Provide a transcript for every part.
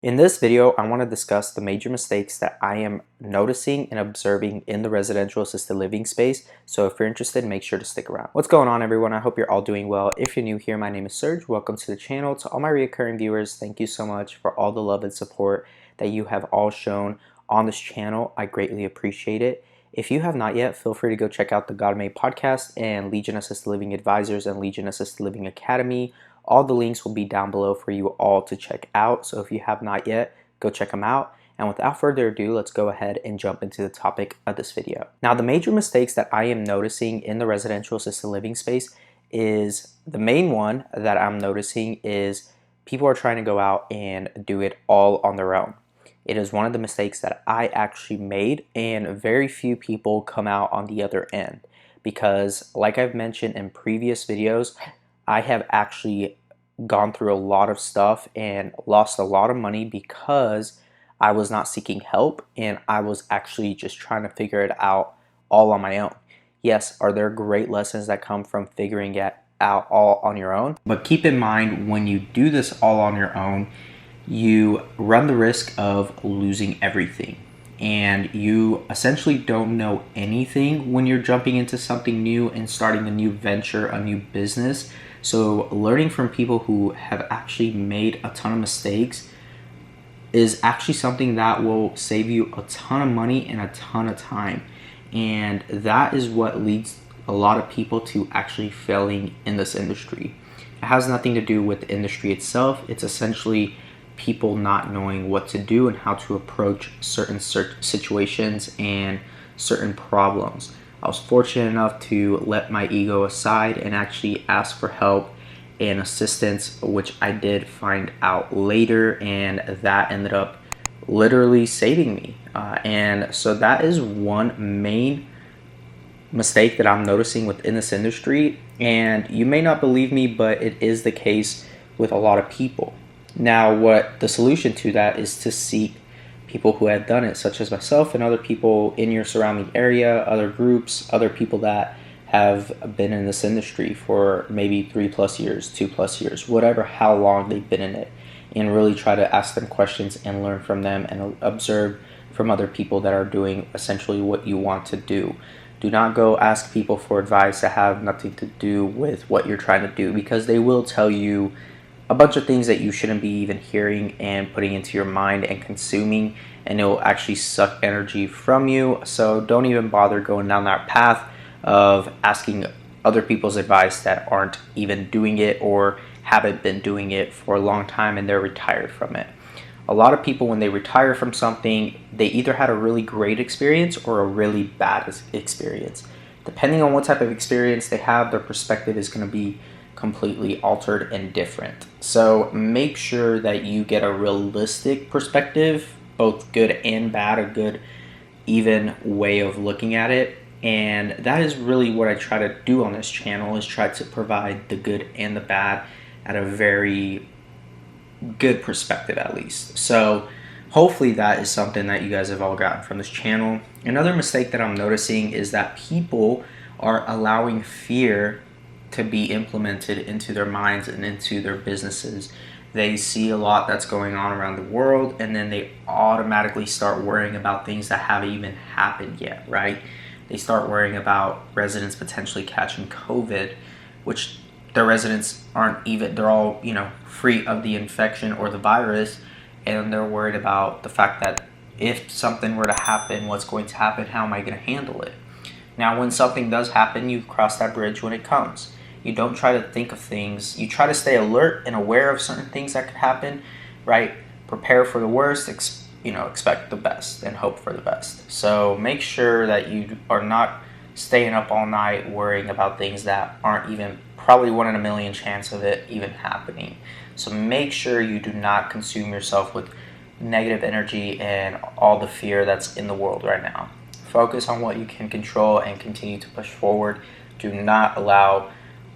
In this video, I want to discuss the major mistakes that I am noticing and observing in the residential assisted living space. So if you're interested, make sure to stick around. What's going on, everyone? I hope you're all doing well. If you're new here, my name is Serge. Welcome to the channel. To all my recurring viewers, thank you so much for all the love and support that you have all shown on this channel. I greatly appreciate it. If you have not yet, feel free to go check out the God Made podcast and Legion Assisted Living Advisors and Legion Assisted Living Academy. All the links will be down below for you all to check out. So if you have not yet, go check them out. And without further ado, let's go ahead and jump into the topic of this video. Now, the major mistakes that I am noticing in the residential assisted living space is the main one that I'm noticing is people are trying to go out and do it all on their own. It is one of the mistakes that I actually made, and very few people come out on the other end because, like I've mentioned in previous videos, I have actually gone through a lot of stuff and lost a lot of money because I was not seeking help and I was actually just trying to figure it out all on my own. Yes, are there great lessons that come from figuring it out all on your own? But keep in mind, when you do this all on your own, you run the risk of losing everything. And you essentially don't know anything when you're jumping into something new and starting a new venture, a new business. So learning from people who have actually made a ton of mistakes is actually something that will save you a ton of money and a ton of time. And that is what leads a lot of people to actually failing in this industry. It has nothing to do with the industry itself. It's essentially people not knowing what to do and how to approach certain situations and certain problems. I was fortunate enough to let my ego aside and actually ask for help and assistance, which I did find out later, and that ended up literally saving me. And so that is one main mistake that I'm noticing within this industry. And you may not believe me, but it is the case with a lot of people. Now, what the solution to that is to seek people who have done it, such as myself and other people in your surrounding area, other groups, other people that have been in this industry for maybe 3+ years, 2+ years, whatever, how long they've been in it, and really try to ask them questions and learn from them and observe from other people that are doing essentially what you want to do. Do not go ask people for advice that have nothing to do with what you're trying to do, because they will tell you a bunch of things that you shouldn't be even hearing and putting into your mind and consuming, and it will actually suck energy from you. So don't even bother going down that path of asking other people's advice that aren't even doing it or haven't been doing it for a long time and they're retired from it. A lot of people, when they retire from something, they either had a really great experience or a really bad experience. Depending on what type of experience they have, their perspective is going to be completely altered and different. So make sure that you get a realistic perspective, both good and bad, a good even way of looking at it. And that is really what I try to do on this channel, is try to provide the good and the bad at a very good perspective, at least. So hopefully that is something that you guys have all gotten from this channel. Another mistake that I'm noticing is that people are allowing fear to be implemented into their minds and into their businesses. They see a lot that's going on around the world, and then they automatically start worrying about things that haven't even happened yet, right? They start worrying about residents potentially catching COVID, which their residents aren't even, they're all, free of the infection or the virus, and they're worried about the fact that if something were to happen, what's going to happen? How am I going to handle it? Now, when something does happen, you cross that bridge when it comes. You don't try to think of things. You try to stay alert and aware of certain things that could happen, right? Prepare for the worst, expect the best and hope for the best. So make sure that you are not staying up all night worrying about things that aren't even probably 1 in a million chance of it even happening. So make sure you do not consume yourself with negative energy and all the fear that's in the world right now. Focus on what you can control and continue to push forward. Do not allow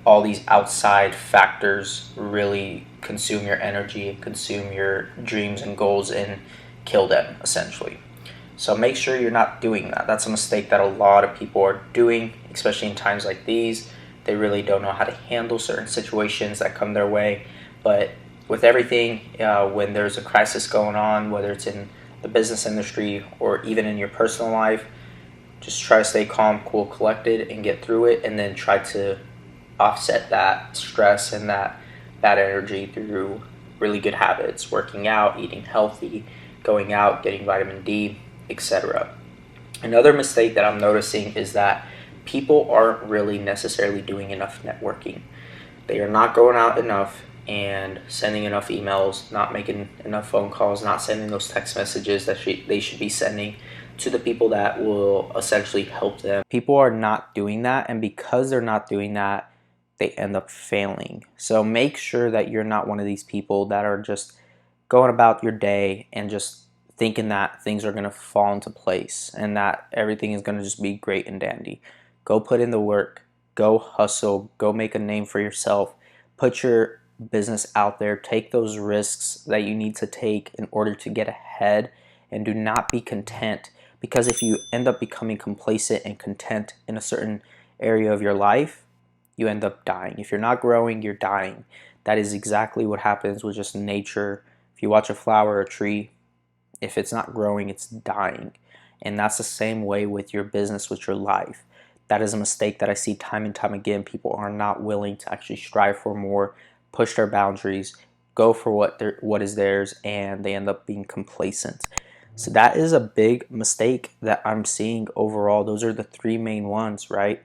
all these outside factors really consume your energy and consume your dreams and goals and kill them, essentially. So make sure you're not doing that. That's a mistake that a lot of people are doing, especially in times like these. They really don't know how to handle certain situations that come their way. But with everything, when there's a crisis going on, whether it's in the business industry or even in your personal life, just try to stay calm, cool, collected, and get through it, and then try to offset that stress and that bad energy through really good habits, working out, eating healthy, going out, getting vitamin D, etc. Another mistake that I'm noticing is that people aren't really necessarily doing enough networking. They are not going out enough and sending enough emails, not making enough phone calls, not sending those text messages that they should be sending to the people that will essentially help them. People are not doing that, and because they're not doing that, they end up failing. So make sure that you're not one of these people that are just going about your day and just thinking that things are going to fall into place and that everything is going to just be great and dandy. Go put in the work, go hustle, go make a name for yourself, put your business out there, take those risks that you need to take in order to get ahead, and do not be content, because if you end up becoming complacent and content in a certain area of your life, you end up dying. If you're not growing, you're dying. That is exactly what happens with just nature. If you watch a flower or a tree, if it's not growing, it's dying. And that's the same way with your business, with your life. That is a mistake that I see time and time again. People are not willing to actually strive for more, push their boundaries, go for what is theirs, and they end up being complacent. So that is a big mistake that I'm seeing overall. Those are the three main ones, right?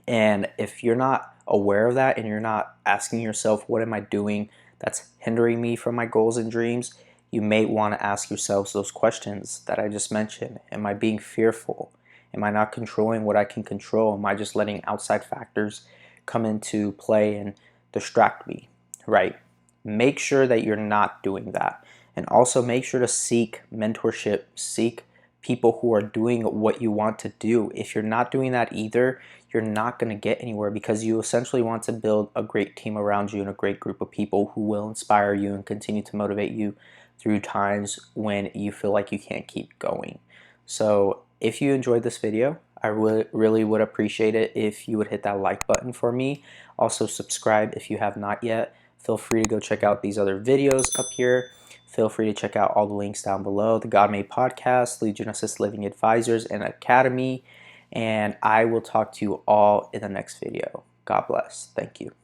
And if you're not aware of that and you're not asking yourself, what am I doing that's hindering me from my goals and dreams? You may want to ask yourselves those questions that I just mentioned. Am I being fearful? Am I not controlling what I can control? Am I just letting outside factors come into play and distract me, right? Make sure that you're not doing that. And also make sure to seek mentorship, seek people who are doing what you want to do. If you're not doing that either, you're not going to get anywhere, because you essentially want to build a great team around you and a great group of people who will inspire you and continue to motivate you through times when you feel like you can't keep going. So if you enjoyed this video, I really would appreciate it if you would hit that like button for me. Also subscribe if you have not yet. Feel free to go check out these other videos up here. Feel free to check out all the links down below. The God Made Podcast, Legion Assist Living Advisors and Academy. And I will talk to you all in the next video. God bless. Thank you.